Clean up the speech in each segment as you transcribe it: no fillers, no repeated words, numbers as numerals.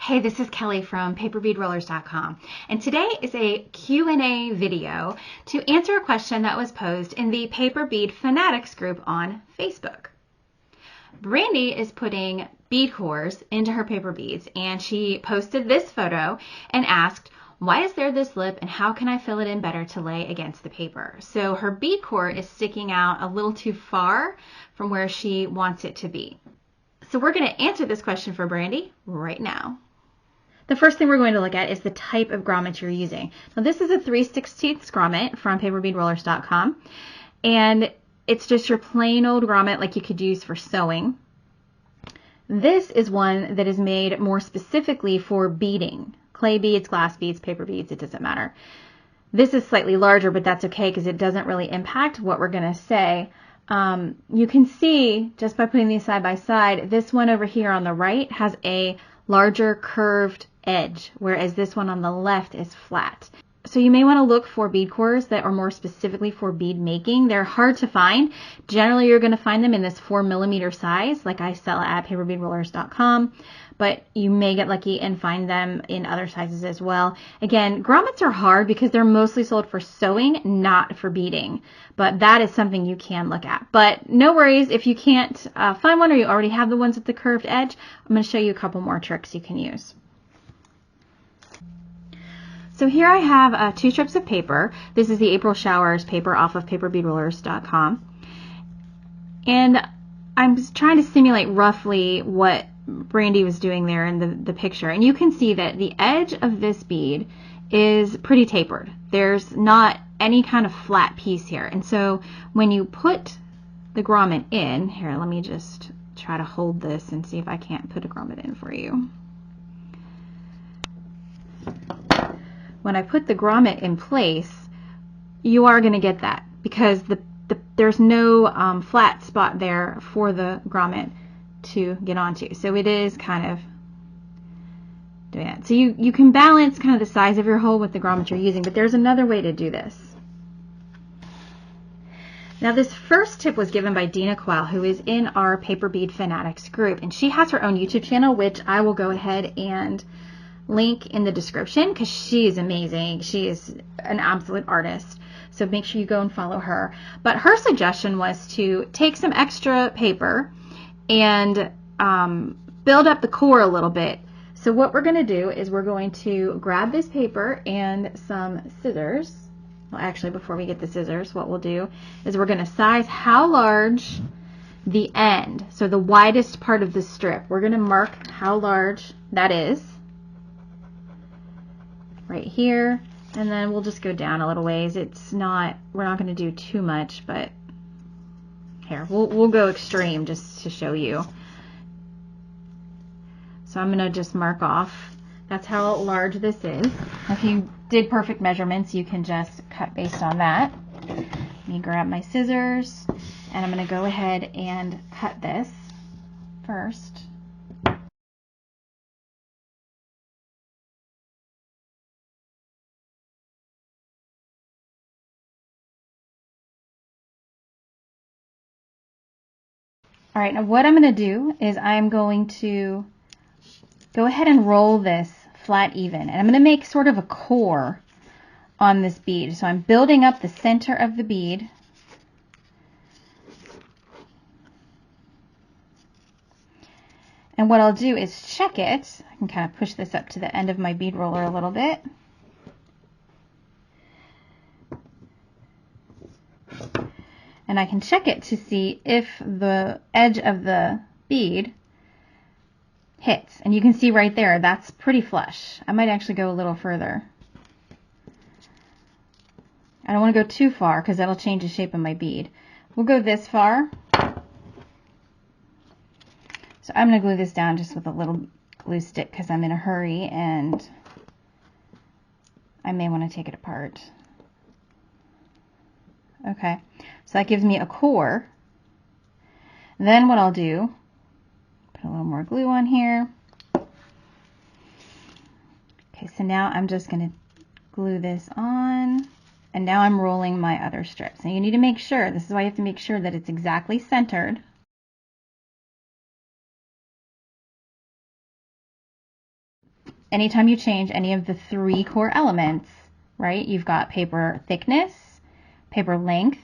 Hey, this is Kelly from paperbeadrollers.com, and today is a Q&A video to answer a question that was posed in the Paper Bead Fanatics group on Facebook. Brandy is putting bead cores into her paper beads, and she posted this photo and asked, why is there this lip and how can I fill it in better to lay against the paper? So her bead core is sticking out a little too far from where she wants it to be. So we're going to answer this question for Brandy right now. The first thing we're going to look at is the type of grommet you're using. Now this is a 3/16 grommet from paperbeadrollers.com, and it's just your plain old grommet like you could use for sewing. This is one that is made more specifically for beading. Clay beads, glass beads, paper beads, it doesn't matter. This is slightly larger, but that's okay because it doesn't really impact what we're going to say. You can see just by putting these side by side, this one over here on the right has a larger curved edge, whereas this one on the left is flat. So you may want to look for bead cores that are more specifically for bead making. They're hard to find. Generally, you're going to find them in this 4mm size, like I sell at paperbeadrollers.com, but you may get lucky and find them in other sizes as well. Again, grommets are hard because they're mostly sold for sewing, not for beading, but that is something you can look at. But no worries if you can't find one or you already have the ones with the curved edge. I'm going to show you a couple more tricks you can use. So here I have 2 strips of paper. This is the April Showers paper off of paperbeadrollers.com. And I'm trying to simulate roughly what Brandy was doing there in the picture. And you can see that the edge of this bead is pretty tapered. There's not any kind of flat piece here. And so when you put the grommet in, here, let me just try to hold this and see if I can't put a grommet in for you. When I put the grommet in place, you are going to get that because there's no flat spot there for the grommet to get onto. So it is kind of doing that. So you can balance kind of the size of your hole with the grommet you're using, but there's another way to do this. Now this first tip was given by Dina Qual, who is in our Paper Bead Fanatics group, and she has her own YouTube channel, which I will go ahead and link in the description because she is amazing. She is an absolute artist. So make sure you go and follow her. But her suggestion was to take some extra paper and build up the core a little bit. So what we're going to do is we're going to grab this paper and some scissors. Well, actually, before we get the scissors, what we'll do is we're going to size how large the end, so the widest part of the strip. We're going to mark how large that is right here, and then we'll just go down a little ways. We're not going to do too much, but here, we'll go extreme just to show you. So I'm going to just mark off. That's how large this is. If you did perfect measurements, you can just cut based on that. Let me grab my scissors, and I'm going to go ahead and cut this first. All right, now what I'm going to do is I'm going to go ahead and roll this flat even. And I'm going to make sort of a core on this bead. So I'm building up the center of the bead. And what I'll do is check it. I can kind of push this up to the end of my bead roller a little bit. And I can check it to see if the edge of the bead hits. And you can see right there, that's pretty flush. I might actually go a little further. I don't want to go too far because that'll change the shape of my bead. We'll go this far. So I'm going to glue this down just with a little glue stick because I'm in a hurry and I may want to take it apart. Okay, so that gives me a core. Then what I'll do, put a little more glue on here. Okay, so now I'm just going to glue this on, and now I'm rolling my other strips. And you need to make sure, this is why you have to make sure that it's exactly centered. anytime you change any of the 3 core elements, right, you've got paper thickness, paper length,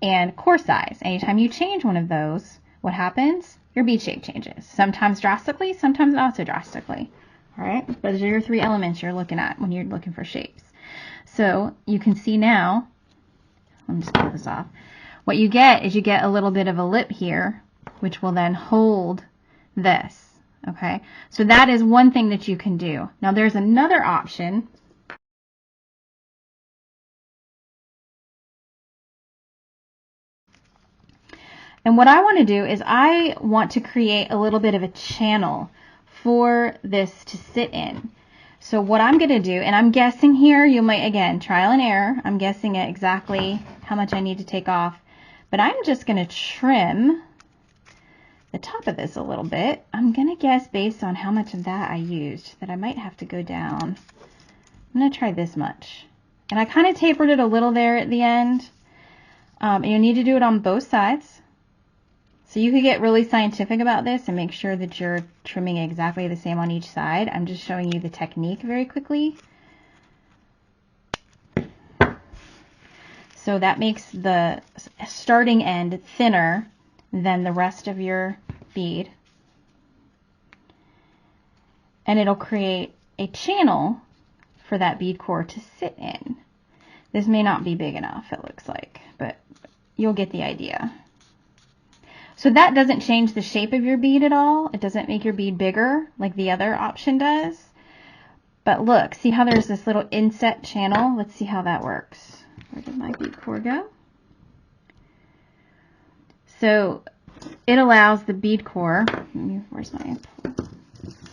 and core size. Anytime you change one of those, what happens? Your bead shape changes. Sometimes drastically, sometimes not so drastically. All right, those are your 3 elements you're looking at when you're looking for shapes. So you can see now, let me just pull this off. What you get is you get a little bit of a lip here, which will then hold this. Okay, so that is one thing that you can do. Now there's another option. And what I want to do is I want to create a little bit of a channel for this to sit in. So what I'm going to do, and I'm guessing here, you might, again, trial and error. I'm guessing at exactly how much I need to take off. But I'm just going to trim the top of this a little bit. I'm going to guess based on how much of that I used that I might have to go down. I'm going to try this much. And I kind of tapered it a little there at the end. And you need to do it on both sides. So you could get really scientific about this and make sure that you're trimming exactly the same on each side. I'm just showing you the technique very quickly. So that makes the starting end thinner than the rest of your bead. And it'll create a channel for that bead core to sit in. This may not be big enough, it looks like, but you'll get the idea. So that doesn't change the shape of your bead at all. It doesn't make your bead bigger like the other option does. But look, see how there's this little inset channel? Let's see how that works. Where did my bead core go? So it allows the bead core, where's my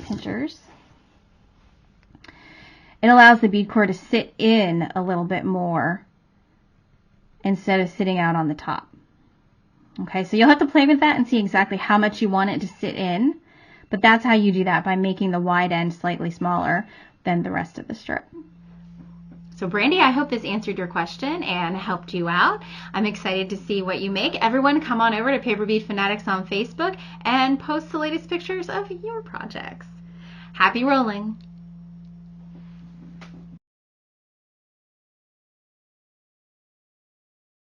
pinchers? It allows the bead core to sit in a little bit more instead of sitting out on the top. Okay, so you'll have to play with that and see exactly how much you want it to sit in, but that's how you do that, by making the wide end slightly smaller than the rest of the strip. So Brandy, I hope this answered your question and helped you out. I'm excited to see what you make. Everyone come on over to Paper Bead Fanatics on Facebook and post the latest pictures of your projects. Happy rolling!